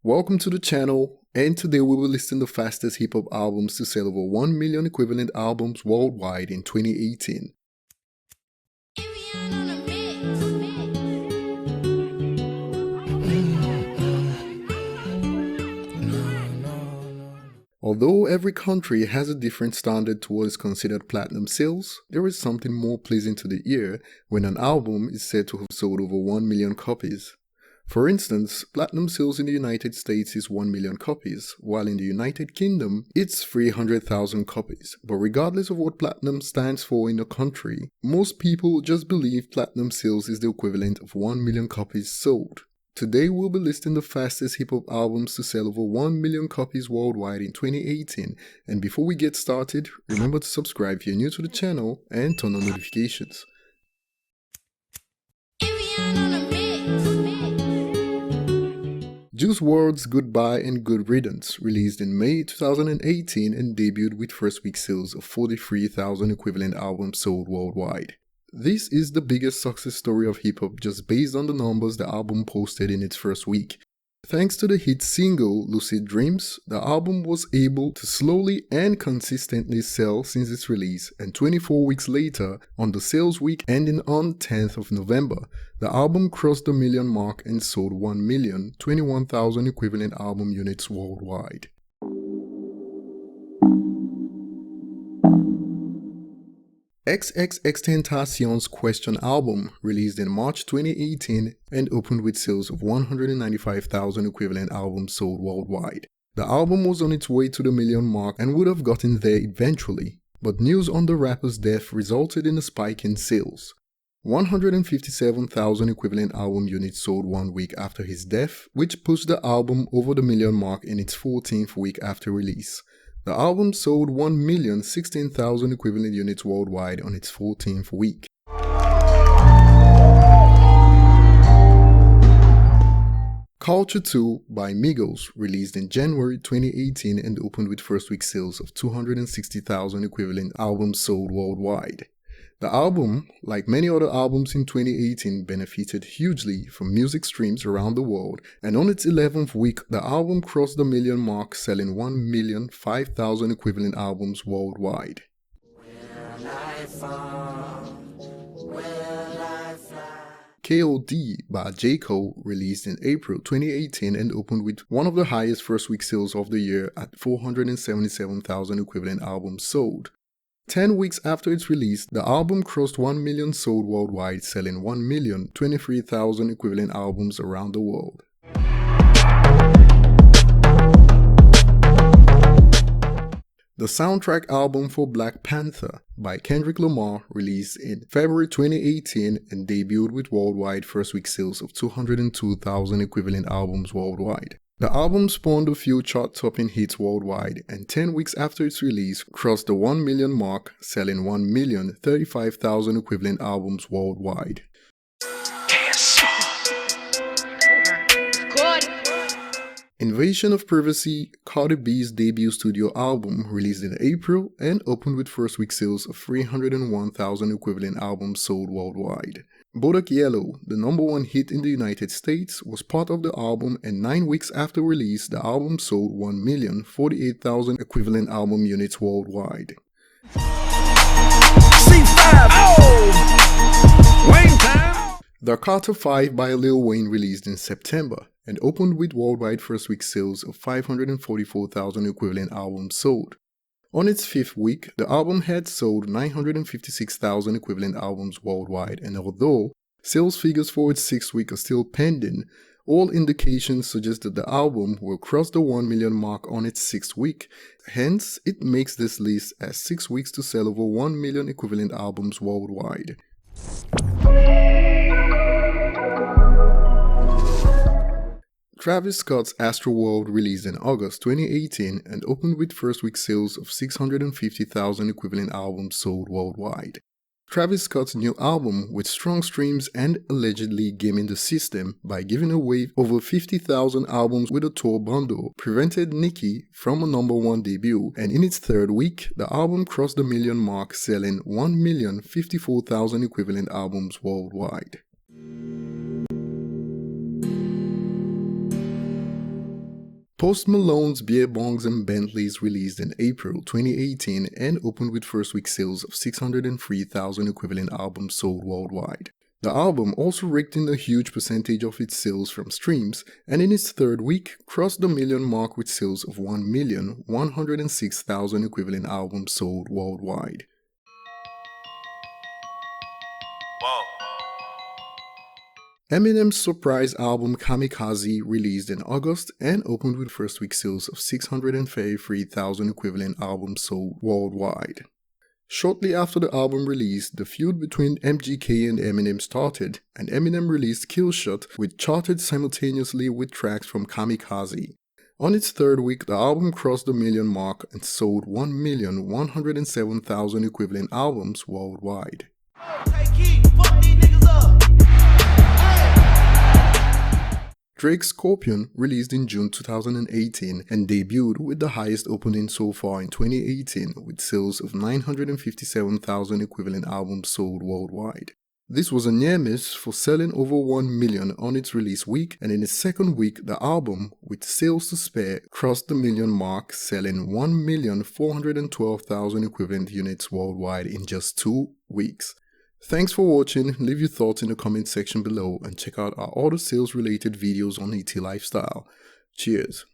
Welcome to the channel, and today we will list the fastest hip-hop albums to sell over 1 million equivalent albums worldwide in 2018. Although every country has a different standard towards considered platinum sales, there is something more pleasing to the ear when an album is said to have sold over 1 million copies. For instance, platinum sales in the United States is 1 million copies, while in the United Kingdom, it's 300,000 copies. But regardless of what platinum stands for in a country, most people just believe platinum sales is the equivalent of 1 million copies sold. Today we'll be listing the fastest hip-hop albums to sell over 1 million copies worldwide in 2018. And before we get started, remember to subscribe if you're new to the channel and turn on notifications. Juice WRLD's Goodbye and Good Riddance released in May 2018 and debuted with first week sales of 43,000 equivalent albums sold worldwide. This is the biggest success story of hip-hop just based on the numbers the album posted in its first week. Thanks to the hit single Lucid Dreams, the album was able to slowly and consistently sell since its release, and 24 weeks later, on the sales week ending on 10th of November, the album crossed the million mark and sold 1,021,000 equivalent album units worldwide. XXXTENTACION's Question album released in March 2018 and opened with sales of 195,000 equivalent albums sold worldwide. The album was on its way to the million mark and would have gotten there eventually, but news on the rapper's death resulted in a spike in sales. 157,000 equivalent album units sold 1 week after his death, which pushed the album over the million mark in its 14th week after release. The album sold 1,016,000 equivalent units worldwide on its 14th week. Culture 2 by MIGOS released in January 2018 and opened with first week sales of 260,000 equivalent albums sold worldwide. The album, like many other albums in 2018, benefited hugely from music streams around the world, and on its 11th week, the album crossed the million mark, selling 1,005,000 equivalent albums worldwide. KOD by J. Cole released in April 2018 and opened with one of the highest first week sales of the year at 477,000 equivalent albums sold. 10 weeks after its release, the album crossed 1 million sold worldwide, selling 1,023,000 equivalent albums around the world. The soundtrack album for Black Panther by Kendrick Lamar released in February 2018 and debuted with worldwide first week sales of 202,000 equivalent albums worldwide. The album spawned a few chart-topping hits worldwide, and 10 weeks after its release crossed the 1 million mark, selling 1,035,000 equivalent albums worldwide. Invasion of Privacy, CARDIB's debut studio album, released in April and opened with first week sales of 301,000 equivalent albums sold worldwide. Bodak Yellow, the #1 hit in the United States, was part of the album, and 9 weeks after release, the album sold 1,048,000 equivalent album units worldwide. The Carter 5 by Lil Wayne released in September and opened with worldwide first week sales of 544,000 equivalent albums sold. On its 5th week, the album had sold 956,000 equivalent albums worldwide, and although sales figures for its 6th week are still pending, all indications suggest that the album will cross the 1 million mark on its 6th week. Hence, it makes this list as 6 weeks to sell over 1 million equivalent albums worldwide. Travis Scott's ASTROWORLD released in August 2018 and opened with first week sales of 650,000 equivalent albums sold worldwide. Travis Scott's new album, with strong streams and allegedly gaming the system by giving away over 50,000 albums with a tour bundle, prevented Nicki from a #1 debut, and in its 3rd week, the album crossed the million mark, selling 1,054,000 equivalent albums worldwide. Post Malone's BEERBONGS and BENTLEYS released in April 2018 and opened with first week sales of 603,000 equivalent albums sold worldwide. The album also raked in a huge percentage of its sales from streams, and in its third week crossed the million mark with sales of 1,106,000 equivalent albums sold worldwide. Whoa. Eminem's surprise album KAMIKAZE released in August and opened with first week sales of 633,000 equivalent albums sold worldwide. Shortly after the album release, the feud between MGK and Eminem started, and Eminem released Kill Shot, which charted simultaneously with tracks from KAMIKAZE. On its third week, the album crossed the million mark and sold 1,107,000 equivalent albums worldwide. Drake's Scorpion released in June 2018 and debuted with the highest opening so far in 2018 with sales of 957,000 equivalent albums sold worldwide. This was a near miss for selling over 1 million on its release week, and in its second week the album, with sales to spare, crossed the million mark, selling 1,412,000 equivalent units worldwide in just 2 weeks. Thanks for watching, leave your thoughts in the comment section below and check out our other sales related videos on ET Lifestyle. Cheers!